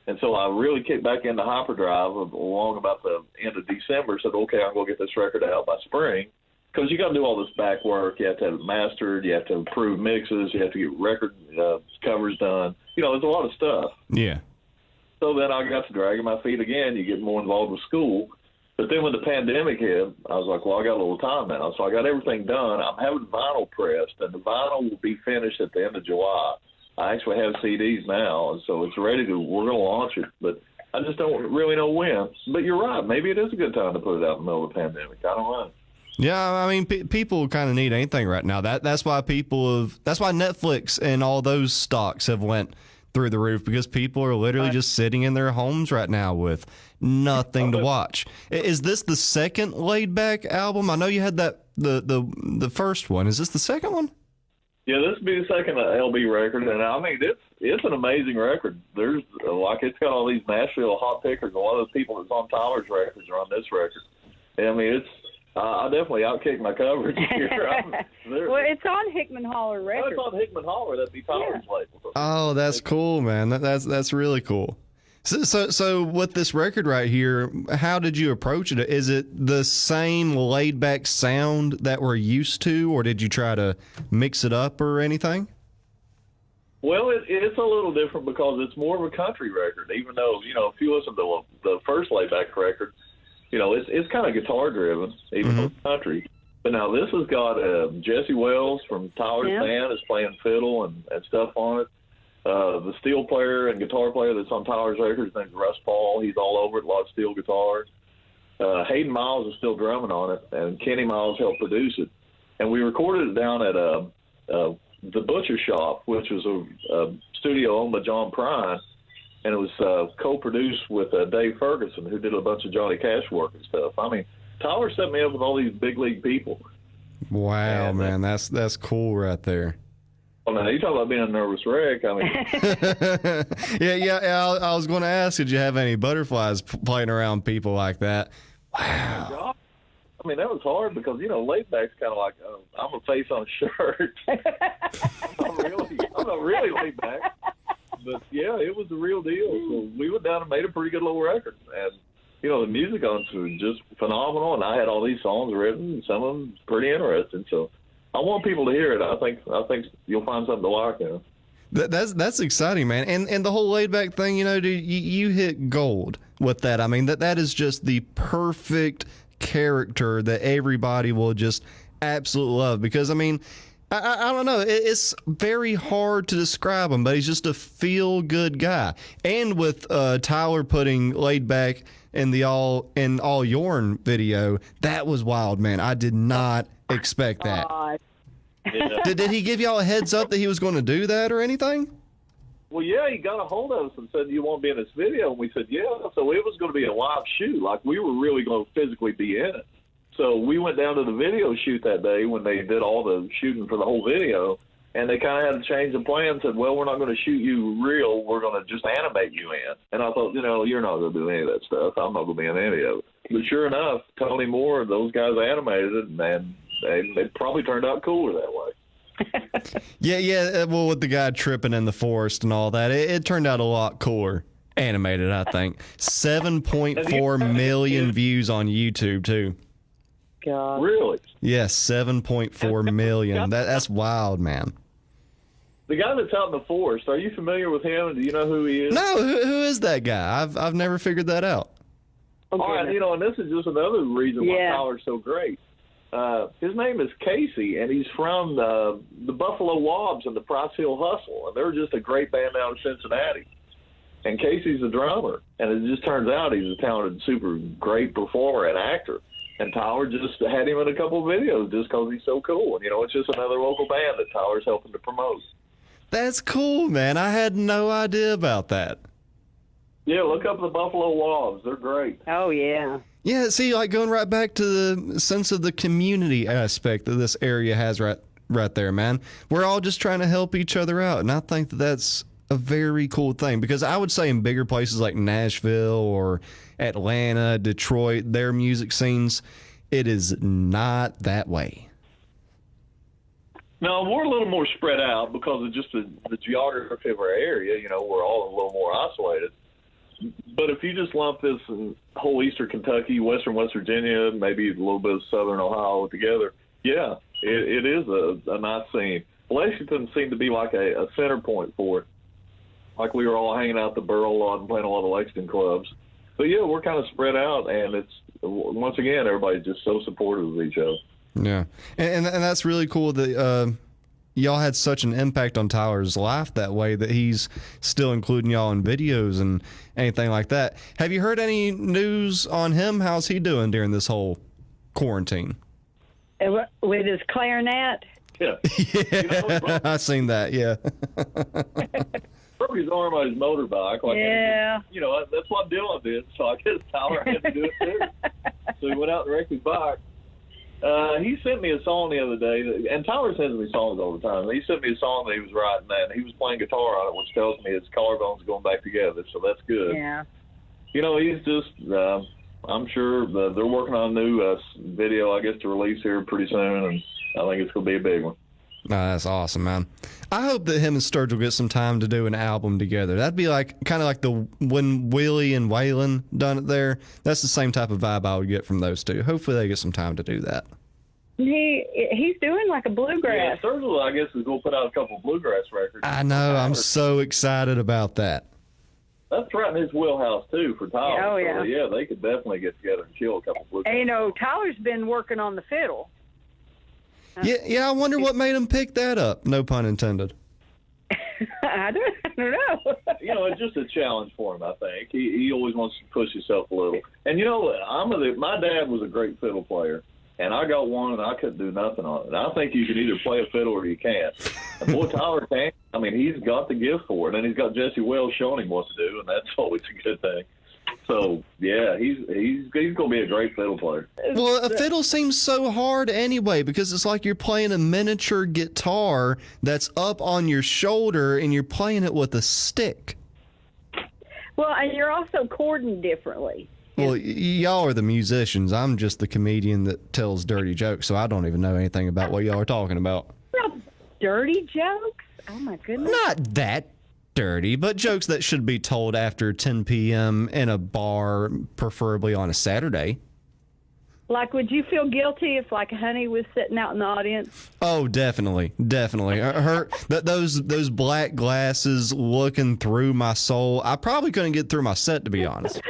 And so I really kicked back into hyperdrive along about the end of December, said, okay, I'm going to get this record out by spring. Because you got to do all this back work. You have to have it mastered. You have to approve mixes. You have to get record covers done. There's a lot of stuff. Yeah. So then I got to dragging my feet again. You get more involved with school. But then when the pandemic hit, I was like, well, I got a little time now. So I got everything done. I'm having vinyl pressed, and the vinyl will be finished at the end of July. I actually have CDs now, and so it's ready to. We're going to launch it, but I just don't really know when. But you're right. Maybe it is a good time to put it out in the middle of the pandemic. I don't know. Yeah, I mean, people kind of need anything right now. That's why that's why Netflix and all those stocks have went through the roof, because people are literally just sitting in their homes right now with nothing to watch. Is this the second laid back album? I know you had that the first one. Is this the second one? Yeah, this will be the second LB record, and I mean it's an amazing record. There's it's got all these Nashville hot pickers. A lot of the people that's on Tyler's records are on this record. I mean, it's I definitely outkicked my coverage here. Well, it's on Hickman Holler Records. Oh, it's on Hickman Holler. That'd be Tyler's label. Oh, that's cool, man. That's really cool. So with this record right here, how did you approach it? Is it the same laid back sound that we're used to, or did you try to mix it up or anything? Well, it's a little different because it's more of a country record. Even though if you listen to the first laid back record, it's kind of guitar driven, even though it's country. But now this has got Jesse Wells from Tyler's band is playing fiddle and stuff on it. The steel player and guitar player that's on Tyler's records, his name's Russ Paul. He's all over it, a lot of steel guitars. Hayden Miles is still drumming on it, and Kenny Miles helped produce it. And we recorded it down at the Butcher Shop, which was a studio owned by John Prine, and it was co-produced with Dave Ferguson, who did a bunch of Johnny Cash work and stuff. I mean, Tyler set me up with all these big league people. Wow, and, man, that's cool right there. Well, now, you talk about being a nervous wreck. I mean, yeah. I was going to ask, did you have any butterflies playing around people like that? Wow. I mean, that was hard because laid back's kind of like I'm a face on a shirt. I'm not really laid back, but yeah, it was the real deal. So we went down and made a pretty good little record, and the music on it was just phenomenal. And I had all these songs written, and some of them pretty interesting. So I want people to hear it. I think you'll find something to like. That's exciting, man. And the whole laid back thing, dude, you hit gold with that. I mean, that is just the perfect character that everybody will just absolutely love. Because I mean, I don't know, it's very hard to describe him, but he's just a feel good guy. And with Tyler putting laid back in the all Yorn video, that was wild, man. I did not expect that. Yeah. Did he give y'all a heads up that he was going to do that or anything? Well, yeah, he got a hold of us and said, "You want to be in this video?" And we said, "Yeah." So it was going to be a live shoot, like we were really going to physically be in it. So we went down to the video shoot that day when they did all the shooting for the whole video, and they kind of had to change the plan. Said, "Well, we're not going to shoot you real. We're going to just animate you in." And I thought, you're not going to do any of that stuff. I'm not going to be in any of it. But sure enough, Tony Moore, those guys animated it, and they probably turned out cooler that way. Yeah. Well, with the guy tripping in the forest and all that, it turned out a lot cooler animated, I think. 7.4 million views on YouTube, too. God. Really? Yes, 7.4 million. That's wild, man. The guy that's out in the forest, are you familiar with him? Do you know who he is? No, who is that guy? I've never figured that out. Okay. All right, and this is just another reason why Tyler's so great. His name is Casey, and he's from the Buffalo Wobs and the Price Hill Hustle, and they're just a great band out of Cincinnati. And Casey's a drummer, and it just turns out he's a talented, super great performer and actor. And Tyler just had him in a couple of videos just because he's so cool. And, it's just another local band that Tyler's helping to promote. That's cool, man. I had no idea about that. Yeah, look up the Buffalo Wolves. They're great. Oh, yeah. Yeah, see, like going right back to the sense of the community aspect that this area has right there, man. We're all just trying to help each other out, and I think that that's a very cool thing, because I would say in bigger places like Nashville or Atlanta, Detroit, their music scenes, it is not that way. No, we're a little more spread out because of just the geography of our area. You know, we're all a little more isolated. But if you just lump this whole eastern Kentucky, western West Virginia, maybe a little bit of southern Ohio together, yeah, it is a nice scene. Lexington seemed to be like a center point for it. Like we were all hanging out at the Burl a lot and playing a lot of Lexington clubs. But, yeah, we're kind of spread out, and it's, once again, everybody's just so supportive of each other. Yeah, and that's really cool that y'all had such an impact on Tyler's life that way, that he's still including y'all in videos and anything like that. Have you heard any news on him? How's he doing during this whole quarantine? With his clarinet? Yeah. Yeah, you know, I seen that, yeah. Broke his arm on his motorbike. Like, yeah. You know, that's what Dylan did, so I guess Tyler had to do it too. So he went out and wrecked his bike. He sent me a song the other day, and Tyler sends me songs all the time. He sent me a song that he was writing, and he was playing guitar on it, which tells me his collarbones going back together, so that's good. Yeah. You know, he's just, I'm sure they're working on a new video, I guess, to release here pretty soon, and I think it's going to be a big one. Oh, that's awesome, man. I hope that him and Sturgill get some time to do an album together. That'd be like kind of like when Willie and Waylon done it there. That's the same type of vibe I would get from those two. Hopefully they get some time to do that. He's doing like a bluegrass. Yeah, Sturgill, I guess, is going to put out a couple of bluegrass records. I know. I'm so excited about that. That's right in his wheelhouse, too, for Tyler. Oh, yeah. So, yeah, they could definitely get together and chill a couple of bluegrass. And, you know, Tyler's been working on the fiddle. Yeah. I wonder what made him pick that up. No pun intended. I don't know. You know, it's just a challenge for him, I think. He always wants to push himself a little. And, you know, my dad was a great fiddle player, and I got one, and I couldn't do nothing on it. And I think you can either play a fiddle or you can't. And, boy, Tyler can. I mean, he's got the gift for it, and he's got Jesse Wells showing him what to do, and that's always a good thing. So, yeah, he's going to be a great fiddle player. Well, a fiddle seems so hard anyway, because it's like you're playing a miniature guitar that's up on your shoulder and you're playing it with a stick. Well, and you're also chording differently. Well, y'all are the musicians. I'm just the comedian that tells dirty jokes, so I don't even know anything about what y'all are talking about. Well, dirty jokes? Oh, my goodness. Not that dirty, but jokes that should be told after 10 p.m. in a bar, preferably on a Saturday. Like, would you feel guilty if, like, Honey was sitting out in the audience? Oh, definitely. Those black glasses looking through my soul. I probably couldn't get through my set, to be honest.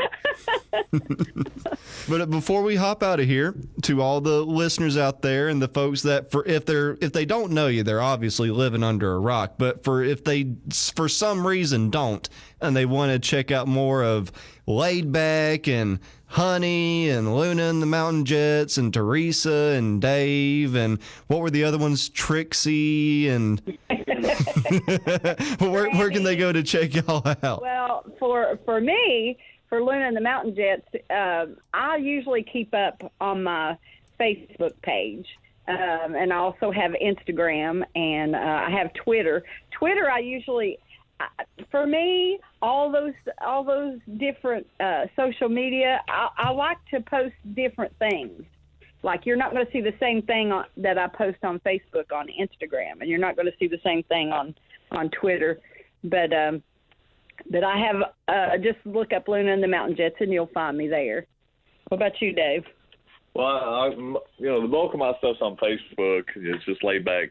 But before we hop out of here, to all the listeners out there and the folks that, if they don't know you, they're obviously living under a rock. But if they for some reason don't, and they want to check out more of Laid Back and Honey and Luna and the Mountain Jets and Teresa and Dave and what were the other ones? Trixie and where can they go to check y'all out? Well, for me, for Luna and the Mountain Jets, I usually keep up on my Facebook page, and I also have Instagram, and I have Twitter. Twitter, I usually, for me, all those different social media, I like to post different things. Like, you're not going to see the same thing that I post on Facebook on Instagram, and you're not going to see the same thing on Twitter, but I have just look up Luna and the Mountain Jets, and you'll find me there. What about you, Dave? Well, the bulk of my stuff's on Facebook. It's just Laid Back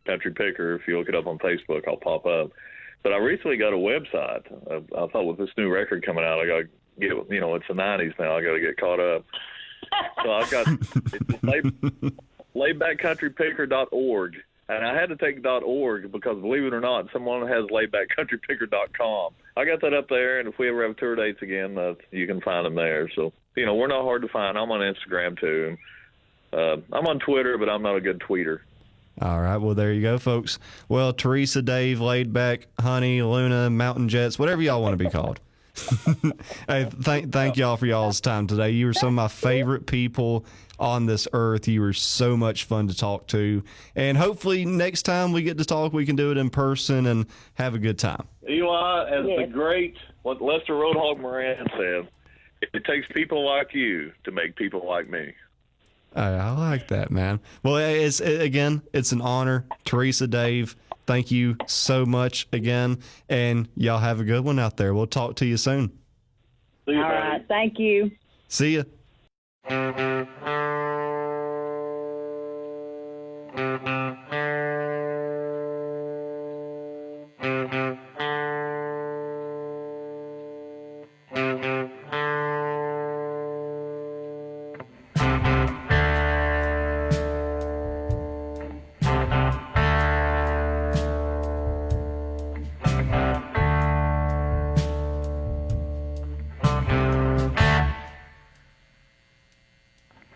Country Picker. If you look it up on Facebook, I'll pop up. But I recently got a website. I thought with this new record coming out, I got to get, it's the 90s now. I got to get caught up. So I've got laidbackcountrypicker.org. And I had to take .org because, believe it or not, someone has laidbackcountrypicker.com. I got that up there, and if we ever have tour dates again, you can find them there. So, we're not hard to find. I'm on Instagram, too. I'm on Twitter, but I'm not a good tweeter. All right, well, there you go, folks. Well, Teresa, Dave, Laid Back, Honey, Luna, Mountain Jets, whatever y'all want to be called. Hey, thank y'all for y'all's time today. You were some of my favorite people on this earth. You were so much fun to talk to. And hopefully next time we get to talk, we can do it in person and have a good time. Eli, as the great, what Lester Roadhog Moran said, it takes people like you to make people like me. I like that, man. Well, it's an honor. Teresa, Dave, thank you so much again. And y'all have a good one out there. We'll talk to you soon. See you, All buddy. right. Thank you. See ya.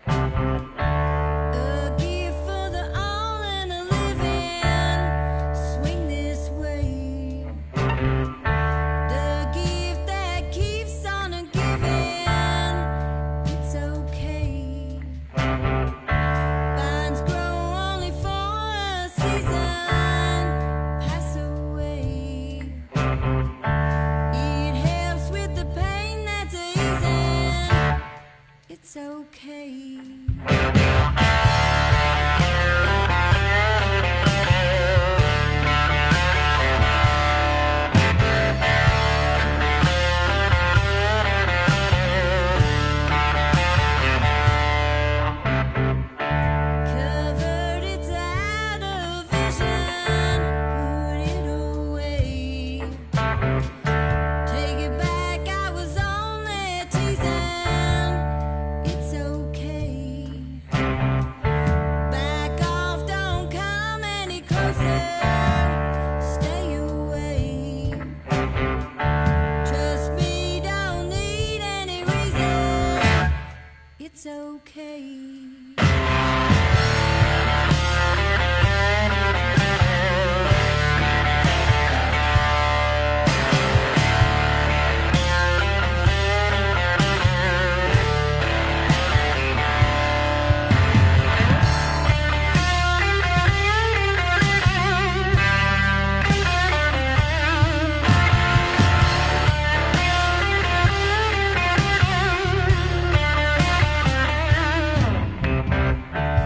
A gift for the all and a living. Swing this way. The gift that keeps on a giving. It's okay. Vines grow only for a season. Pass away. It helps with the pain that's easing. It's okay. Covered, it's out of vision. Put it away. Take it back, I was only teasing. It's okay. Back off, don't come any closer. Stay away. Trust me, don't need any reason. It's okay.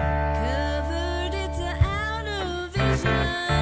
Covered, it's out of vision.